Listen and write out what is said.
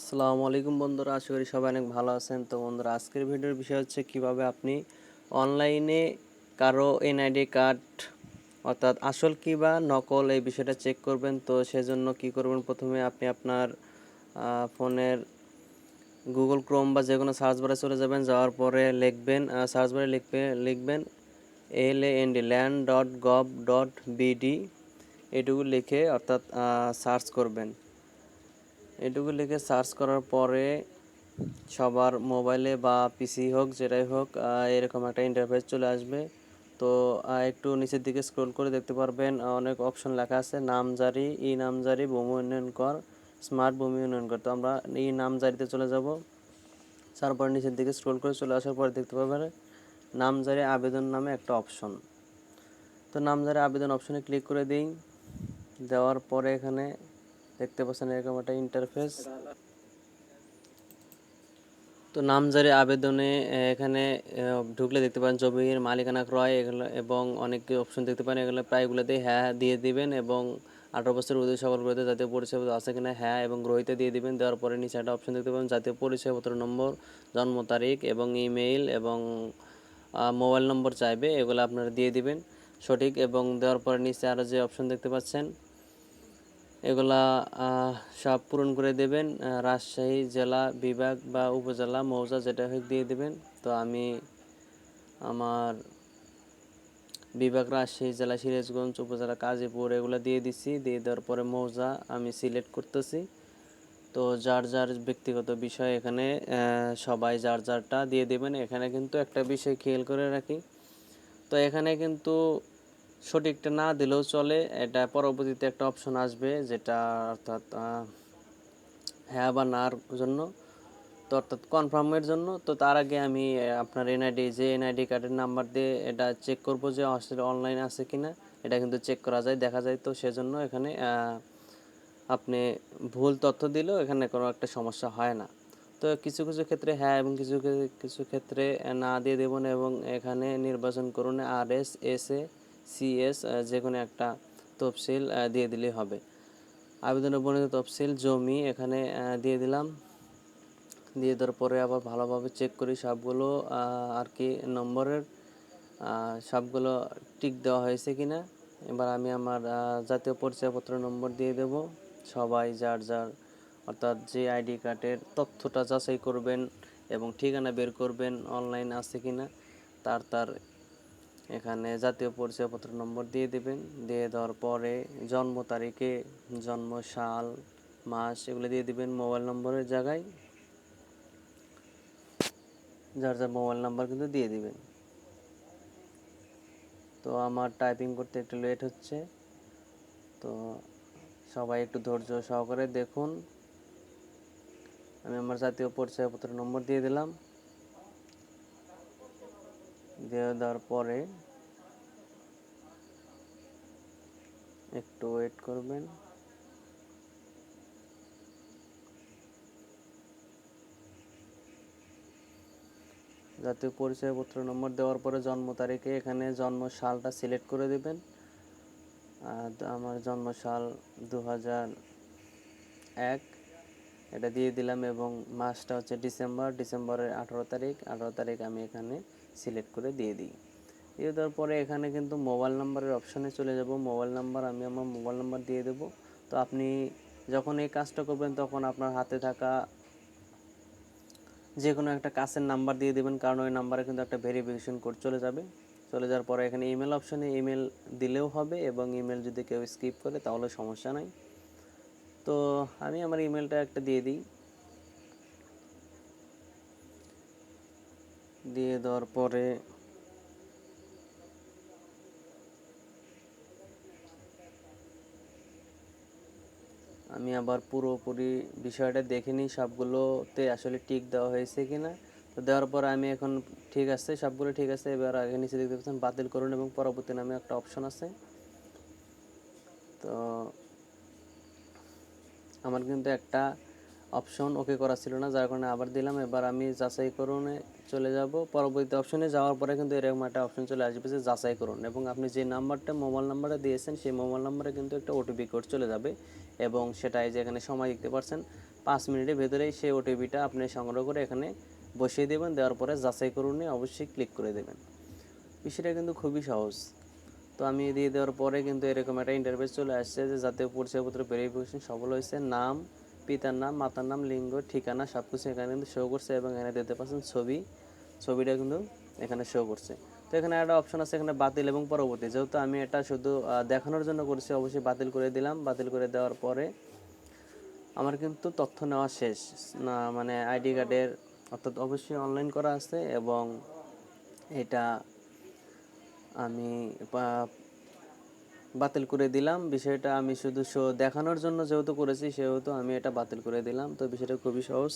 আসসালামু আলাইকুম বন্ধুরা, আশা করি সবাই অনেক ভালো আছেন। তো বন্ধুরা, আজকের ভিডিওর বিষয় হচ্ছে কিভাবে আপনি অনলাইনে কারো এনআইডি কার্ড অর্থাৎ আসল কি বা নকল এই বিষয়টা চেক করবেন। তো সেজন্য কি করবেন, প্রথমে আপনি আপনার ফোনের গুগল ক্রোম বা যে কোনো সার্চ বারে চলে যাবেন। যাওয়ার পরে লিখবেন, সার্চ বারে লিখবেন land.gov.bd, এটুকু লিখে অর্থাৎ সার্চ করবেন। এটুকু লিখে সার্চ করার পরে সবার মোবাইলে বা পিসি হোক যেটাই হোক এরকম একটা ইন্টারফেস চলে আসবে। তো একটু নিচের দিকে স্ক্রল করে দেখতে পারবেন অনেক অপশন লেখা আছে, নামজারি, ই নামজারি, ভূমি উন্নয়ন কর, স্মার্ট ভূমি উন্নয়ন কর। তো আমরা ই নামজারিতে চলে যাব। তারপর নিচের দিকে স্ক্রল করে চলে আসার পর দেখতে পাবেন নামজারি আবেদন নামে একটা অপশন। তো নামজারি আবেদন অপশনে ক্লিক করে দিই। দেওয়ার পরে এখানে দেখতে পাচ্ছেন এরকম একটা ইন্টারফেস। তো নামজারি আবেদনে এখানে ঢুকলে দেখতে পান জমির মালিকানা ক্রয় এগুলো এবং অনেক অপশন দেখতে পান। এগুলো প্রায়গুলোতেই হ্যাঁ দিয়ে দিবেন এবং 18 বছর ঊর্ধ্বে সকল গ্রহীতা জাতীয় পরিচয়পত্র আছে কিনা হ্যাঁ এবং গ্রহীতা দিয়ে দিবেন। দেওয়ার পরে নিচে একটা অপশন দেখতে পাবেন জাতীয় পরিচয়পত্র নম্বর, জন্ম তারিখ এবং ইমেইল এবং মোবাইল নম্বর চাইবে, এগুলো আপনারা দিয়ে দিবেন সঠিক। এবং দেওয়ার পরে নিচে আরও যে অপশন দেখতে পাচ্ছেন এগুলা সব পূরণ করে দেবেন। রাজশাহী জেলা, বিভাগ বা উপজেলা, মৌজা যেটা হোক দিয়ে দেবেন। তো আমি আমার বিভাগ রাজশাহী জেলা, সিরাজগঞ্জ উপজেলা কাজীপুর এগুলো দিয়ে দিচ্ছি। দিয়ে দেওয়ার পরে মৌজা আমি সিলেক্ট করতেছি। তো যার যার ব্যক্তিগত বিষয় এখানে সবাই যার যারটা দিয়ে দেবেন। এখানে কিন্তু একটা বিষয় খেয়াল করে রাখি, তো এখানে কিন্তু সঠিকটা না দিলেও চলে, এটা পরবর্তীতে একটা অপশন আসবে যেটা অর্থাৎ হ্যাঁ বা নার জন্য, তো অর্থাৎ কনফার্মের জন্য। তো তার আগে আমি আপনার এনআইডি কার্ডের নাম্বার দিয়ে এটা চেক করব যে আসলে অনলাইন আছে কিনা। এটা কিন্তু চেক করা যায়, দেখা যায়। তো সেজন্য এখানে আপনি ভুল তথ্য দিলেও এখানে কোনো একটা সমস্যা হয় না। তো কিছু কিছু ক্ষেত্রে হ্যাঁ এবং কিছু কিছু ক্ষেত্রে না দিয়ে দেবেন এবং এখানে নির্বাচন করুন RS, SA, CS, যে কোনো একটা তফসিল দিয়ে দিলেই হবে। আবেদনের বর্ণিত তফসিল জমি এখানে দিয়ে দিলাম। দিয়ে দেওয়ার পরে আবার ভালোভাবে চেক করি সবগুলো আর কি নম্বরের সবগুলো টিক দেওয়া হয়েছে কিনা। এবার আমি আমার জাতীয় পরিচয়পত্র নম্বর দিয়ে দেব। সবাই যার যার অর্থাৎ যে আইডি কার্ডের তথ্যটা যাচাই করবেন এবং ঠিকানা বের করবেন অনলাইন আছে কিনা, তার এখানে জাতীয় পরিচয়পত্র নম্বর দিয়ে দেবেন। দিয়ে দেওয়ার পরে জন্ম তারিখে জন্ম সাল, মাস এগুলো দিয়ে দিবেন। মোবাইল নম্বরের জায়গায় যার যার মোবাইল নাম্বার কিন্তু দিয়ে দিবেন। তো আমার টাইপিং করতে একটু লেট হচ্ছে, তো সবাই একটু ধৈর্য সহকারে দেখুন। আমি আমার জাতীয় পরিচয়পত্র নম্বর দিয়ে দিলাম। দিয়ে দেওয়ার পরে একটু ওয়েট করবেন। জাতীয় পরিচয়পত্র নম্বর দেওয়ার পরে জন্ম তারিখে এখানে জন্ম সালটা সিলেক্ট করে দেবেন। আমার জন্ম সাল 2001 এটা দিয়ে দিলাম এবং মাসটা হচ্ছে ডিসেম্বরের 18 তারিখ আমি এখানে সিলেক্ট করে দিয়ে দিই। দিয়ে দেওয়ার পরে এখানে কিন্তু মোবাইল নাম্বারের অপশানে চলে যাব। মোবাইল নাম্বার আমি আমার মোবাইল নাম্বার দিয়ে দেবো। তো আপনি যখন এই কাজটা করবেন তখন আপনার হাতে থাকা যে কোনো একটা কাছের নাম্বার দিয়ে দেবেন, কারণ ওই নাম্বারে কিন্তু একটা ভেরিফিকেশন কোড চলে যাবে। চলে যাওয়ার পরে এখানে ইমেল অপশানে ইমেল দিলেও হবে এবং ইমেল যদি কেউ স্কিপ করে তাহলে সমস্যা নাই। তো আমি আমার ইমেলটা একটা দিয়ে দিই। দিয়ে দেওয়ার পরে আমি আবার পুরোপুরি বিষয়টা দেখে নিই সবগুলোতে আসলে টিক দেওয়া হয়েছে কিনা। তো দেওয়ার পর আমি এখন ঠিক আছে, সবগুলো ঠিক আছে। এবার আগে নিচে দেখতে পাচ্ছেন বাতিল করুন এবং পরবর্তী নামে একটা অপশন আছে। তো আমার কিন্তু একটা অপশন ওকে করা ছিল না, যার কারণে আবার দিলাম। এবার আমি যাচাই করুনে চলে যাব। পরবর্তী অপশনে যাওয়ার পরে কিন্তু এরকম একটা অপশন চলে আসবে যে যাচাই করুন এবং আপনি যে নাম্বারটা মোবাইল নাম্বারটা দিয়েছেন সেই মোবাইল নাম্বারে কিন্তু একটা ওটিপি কোড চলে যাবে এবং সেটাই যে এখানে সময় দেখতে পাচ্ছেন 5 মিনিটের ভেতরেই সেই ওটিপিটা আপনি সংগ্রহ করে এখানে বসিয়ে দেবেন। দেওয়ার পরে যাচাই করুন অবশ্যই ক্লিক করে দেবেন। বিষয়টা কিন্তু খুবই সহজ। তো আমি দিয়ে দেওয়ার পরে কিন্তু এরকম একটা ইন্টারফেস চলে আসছে যে জাতীয় পরিচয়পত্র ভেরিফিকেশন সফল হয়েছে। নাম, পিতার নাম, মাতার নাম, লিঙ্গ, ঠিকানা সব কিছু এখানে কিন্তু শো করছে এবং এখানে দেখতে পাচ্ছেন ছবিটা কিন্তু এখানে শো করছে। তো এখানে একটা অপশন আছে এখানে বাতিল এবং পরবর্তী, যেহেতু আমি এটা শুধু দেখানোর জন্য করছি অবশ্যই বাতিল করে দিলাম। বাতিল করে দেওয়ার পরে আমার কিন্তু তথ্য নেওয়া শেষ না, মানে আইডি কার্ডের অর্থাৎ অবশ্যই অনলাইন করা আছে এবং এটা আমি বাতিল করে দিলাম। বিষয়টা আমি শুধু দেখানোর জন্য যেহেতু করেছি সেহেতু আমি এটা বাতিল করে দিলাম। তো বিষয়টা খুবই সহজ।